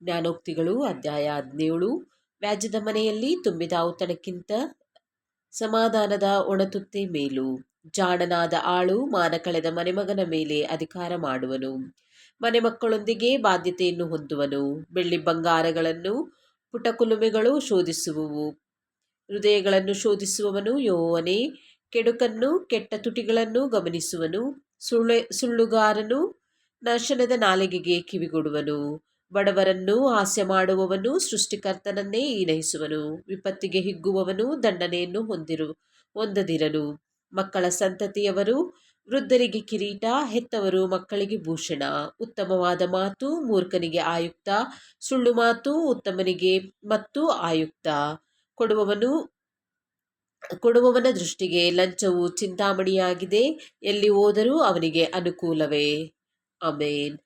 ಜ್ಞಾನೋಕ್ತಿಗಳು ಅಧ್ಯಾಯ 17. ವ್ಯಾಜ್ಯದ ಮನೆಯಲ್ಲಿ ತುಂಬಿದ ಔತಣಕ್ಕಿಂತ ಸಮಾಧಾನದ ಒಣತುತ್ತೆ ಮೇಲು. ಜಾಣನಾದ ಆಳು ಮಾನ ಕಳೆದ ಮನೆಮಗನ ಮೇಲೆ ಅಧಿಕಾರ ಮಾಡುವನು. ಮನೆ ಮಕ್ಕಳೊಂದಿಗೆ ಬಾಧ್ಯತೆಯನ್ನು ಹೊಂದುವನು. ಬೆಳ್ಳಿ ಬಂಗಾರಗಳನ್ನು ಪುಟಕುಲುಮೆಗಳು ಶೋಧಿಸುವವು. ಹೃದಯಗಳನ್ನು ಶೋಧಿಸುವವನು ಯೆಹೋವನೇ. ಕೆಡುಕನ್ನು ಕೆಟ್ಟ ತುಟಿಗಳನ್ನು ಗಮನಿಸುವನು. ಸುಳ್ಳುಗಾರನು ನಾಶನದ ನಾಲಿಗೆಗೆ ಕಿವಿಗೊಡುವನು. ಬಡವರನ್ನು ಹಾಸ್ಯ ಮಾಡುವವನು ಸೃಷ್ಟಿಕರ್ತನನ್ನೇ ಹೀನೈಸುವನು. ವಿಪತ್ತಿಗೆ ಹಿಗ್ಗುವವನು ದಂಡನೆಯನ್ನು ಹೊಂದದಿರನು. ಮಕ್ಕಳ ಸಂತತಿಯವರು ವೃದ್ಧರಿಗೆ ಕಿರೀಟ, ಹೆತ್ತವರು ಮಕ್ಕಳಿಗೆ ಭೂಷಣ. ಉತ್ತಮವಾದ ಮಾತು ಮೂರ್ಖನಿಗೆ ಆಯುಕ್ತ, ಸುಳ್ಳು ಮಾತು ಉತ್ತಮನಿಗೆ ಮತ್ತು ಆಯುಕ್ತ. ಕೊಡುವವನ ದೃಷ್ಟಿಗೆ ಲಂಚವು ಚಿಂತಾಮಣಿಯಾಗಿದೆ. ಎಲ್ಲಿ ಹೋದರೂ ಅವನಿಗೆ ಅನುಕೂಲವೇ. ಆಮೆನ್.